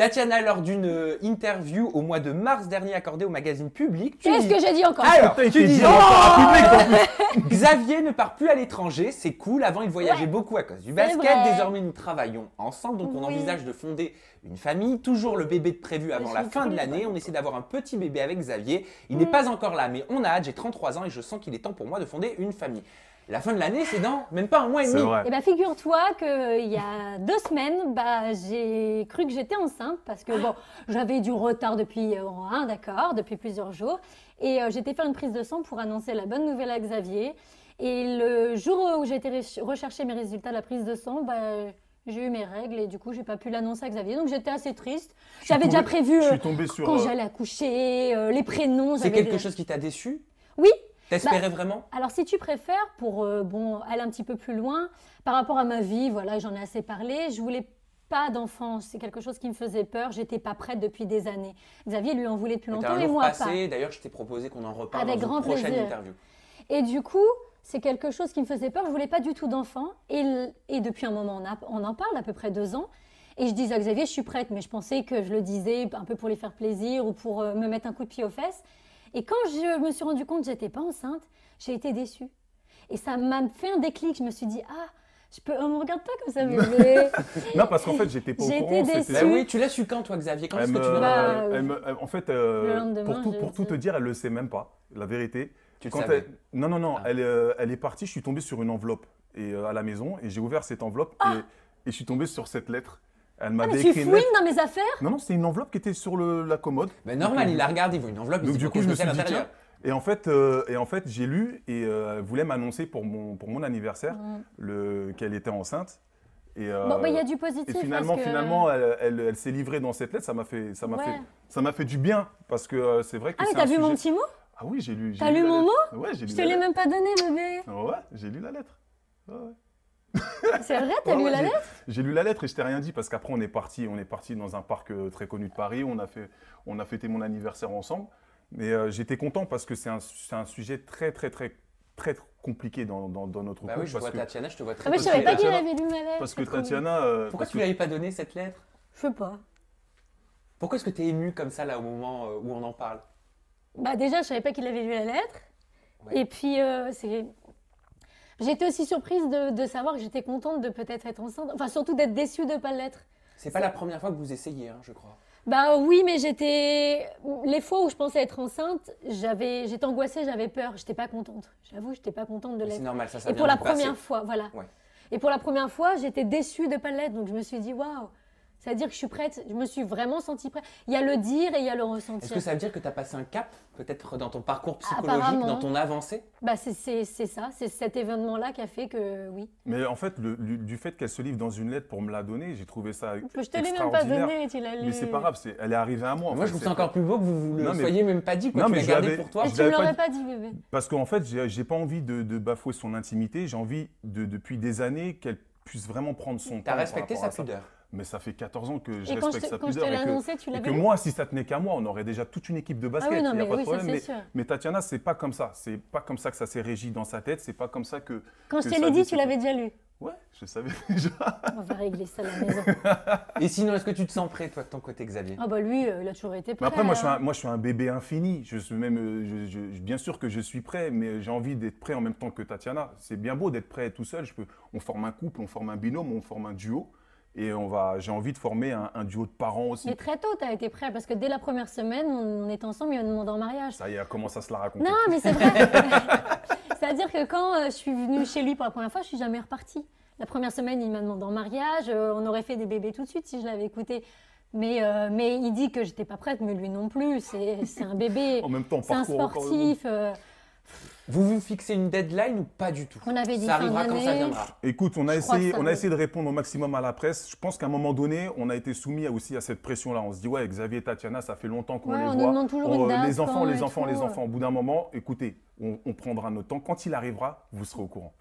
Tatiana, lors d'une interview au mois de mars dernier accordée au magazine Public, Qu'est-ce que j'ai dit encore? Alors, Putain, il tu t'est dis dit encore à Public. Xavier ne part plus à l'étranger, c'est cool. Avant, il voyageait beaucoup à cause du basket. vrai. Désormais, nous travaillons ensemble, donc on Oui. envisage de fonder une famille. Toujours le bébé de prévu avant Je la suis fin de triste. l'année. On essaie d'avoir un petit bébé avec Xavier. Il n'est pas encore là, mais on a hâte. J'ai 33 ans et je sens qu'il est temps pour moi de fonder une famille. La fin de l'année, c'est dans même pas un mois et C'est demi. vrai. Eh bien, figure-toi qu'il y a 2 semaines, j'ai cru que j'étais enceinte parce que bon, j'avais du retard depuis, depuis plusieurs jours. Et j'étais faire une prise de sang pour annoncer la bonne nouvelle à Xavier. Et le jour où j'ai été rechercher mes résultats de la prise de sang, j'ai eu mes règles et du coup, j'ai pas pu l'annoncer à Xavier. Donc, j'étais assez triste. J'avais déjà prévu Je suis tombé sur. quand j'allais accoucher, les prénoms. C'est j'avais quelque déjà- chose qui t'a déçu? Oui. T'espérais vraiment? Alors, si tu préfères, pour aller un petit peu plus loin, par rapport à ma vie, voilà, j'en ai assez parlé, je voulais pas d'enfant. C'est quelque chose qui me faisait peur. J'étais pas prête depuis des années. Xavier lui en voulait depuis T'as longtemps un et lourd moi passé. D'ailleurs, je t'ai proposé qu'on en reparle Avec dans grand une prochaine plaisir. interview. pas. Et du coup, c'est quelque chose qui me faisait peur. Je voulais pas du tout d'enfant. Et depuis un moment, on en parle, à peu près 2 ans. Et je disais à Xavier, je suis prête, mais je pensais que je le disais un peu pour lui faire plaisir ou pour me mettre un coup de pied aux fesses. Et quand je me suis rendu compte que j'étais pas enceinte, j'ai été déçue. Et ça m'a fait un déclic. Je me suis dit, on me regarde pas comme ça, bébé. Non, parce qu'en fait, j'étais pas au J'ai courant. été déçue. Bah oui, tu l'as su quand, toi, Xavier? Quand est-ce que tu l'as... En fait, lendemain, pour tout te dire, elle le sait même pas, la vérité. Tu le Quand savais? Non, Ah. elle est partie, je suis tombé sur une enveloppe à la maison et j'ai ouvert cette enveloppe et je suis tombé sur cette lettre. Elle m'avait Mais tu écrit une lettre. fouines dans mes affaires? Non, c'est une enveloppe qui était sur la commode. Ben normal, il la regarde, il voit une enveloppe, il Donc se dit du pour coup, je me qu'est-ce suis qu'il y a à dit, l'intérieur. tiens. Et en fait, j'ai lu et elle voulait m'annoncer pour mon anniversaire qu'elle était enceinte. Et, Bon, il y a du positif. et finalement, parce que... elle s'est livrée dans cette lettre. Ça m'a Ouais. fait du bien parce que c'est vrai que Ah, mais c'est t'as un vu sujet... mon petit mot? Ah oui, j'ai lu. T'as lu mon mot? Ouais, j'ai lu Je te la l'ai lettre. même pas donné, bébé. Ouais, j'ai lu la lettre. Ouais, ouais. C'est vrai, t'as lu Ouais, la lettre? J'ai lu la lettre et je t'ai rien dit parce qu'après on est parti dans un parc très connu de Paris. On a fêté mon anniversaire ensemble. Mais j'étais content parce que c'est un sujet très compliqué dans notre Bah couple. oui, je parce vois que, Tatiana, je te vois très Ah, mais je touchée, savais pas là. qu'il avait lu ma lettre. parce que c'est trop bien. Tatiana. Pourquoi parce tu lui avais pas donné cette lettre? Je sais pas. Pourquoi est-ce que tu es ému comme ça là au moment où on en parle? Bah déjà, je savais pas qu'il avait lu la lettre. Ouais. Et puis, j'étais aussi surprise de savoir que j'étais contente de peut-être être enceinte. Enfin, surtout d'être déçue de ne pas l'être. C'est pas la première fois que vous essayez, hein, je crois. Bah oui, mais les fois où je pensais être enceinte, j'étais angoissée, j'avais peur, j'étais pas contente. J'avoue, j'étais pas contente de C'est l'être. normal, ça Et vient pour la du passé. première fois, voilà. Ouais. Et pour la première fois, j'étais déçue de ne pas l'être. Donc je me suis dit, waouh, c'est-à-dire que je suis prête. Je me suis vraiment sentie prête. Il y a le dire et il y a le ressentir. Est-ce que ça veut dire que tu as passé un cap, peut-être dans ton parcours psychologique, Apparemment. dans ton avancée? Bah c'est ça, c'est cet événement-là qui a fait que oui. Mais en fait, du fait qu'elle se livre dans une lettre pour me la donner, j'ai trouvé ça Je te l'ai même pas extraordinaire. donné, tu l'as lu. Mais c'est pas grave, elle est arrivée à moi. en Moi, fait, je trouve c'est ça encore plus beau que vous le Non, mais- soyez même pas dit, quoi. Non, Tu mais l'as je gardé l'avais- pour toi. Et je tu l'avais me pas l'aurais dit. pas dit, bébé. Parce qu'en fait, j'ai pas envie de bafouer son intimité. J'ai envie, depuis des années, qu'elle puisse vraiment prendre son temps. T'as par respecté rapport sa à ça. pudeur. Mais ça fait 14 ans que je Et respecte sa quand je te pudeur. l'ai annoncé, tu Et l'avais que vu? moi, si ça tenait qu'à moi, on aurait déjà toute une équipe de basket. Ah oui, non, il y a mais pas de oui, ça, problème. c'est sûr. Mais Tatiana, c'est pas comme ça. C'est pas comme ça que ça s'est régi dans sa tête. C'est pas comme ça que. Quand je que te sa l'ai vie dit, s'est tu l'avais déjà lu. Ouais, je savais déjà. On va régler ça à la maison. Et sinon, est-ce que tu te sens prêt, toi, de ton côté, Xavier? Ah bah lui, il a toujours été prêt. Mais après, moi, hein. je suis un bébé infini. Je suis même, bien sûr que je suis prêt, mais j'ai envie d'être prêt en même temps que Tatiana. C'est bien beau d'être prêt tout seul. On forme un couple, on forme un binôme, on forme un duo. Et j'ai envie de former un duo de parents aussi. Mais très tôt, tu as été prêt parce que dès la première semaine, on est ensemble, il m'a demandé en mariage. Ça y est, elle commence à se la raconter. Non, mais c'est vrai. C'est-à-dire que quand je suis venue chez lui pour la première fois, je suis jamais repartie. La première semaine, il m'a demandé en mariage. On aurait fait des bébés tout de suite si je l'avais écouté. Mais il dit que j'étais pas prête, mais lui non plus. C'est un bébé. En même temps, on C'est un parcourt encore le sportif. Vous vous fixez une deadline ou pas du tout? On avait dit Ça fin arrivera quand ça d'année. viendra. Écoute, on a Je crois que essayé, ça on a va. essayé de répondre au maximum à la presse. Je pense qu'à un moment donné, on a été soumis aussi à cette pression-là. On se dit, ouais, Xavier et Tatiana, ça fait longtemps qu'on Ouais, les on voit. nous demande toujours une date, les enfants, quand les et enfants, tout. les enfants. Au bout d'un moment, écoutez, on prendra notre temps. Quand il arrivera, vous serez au courant.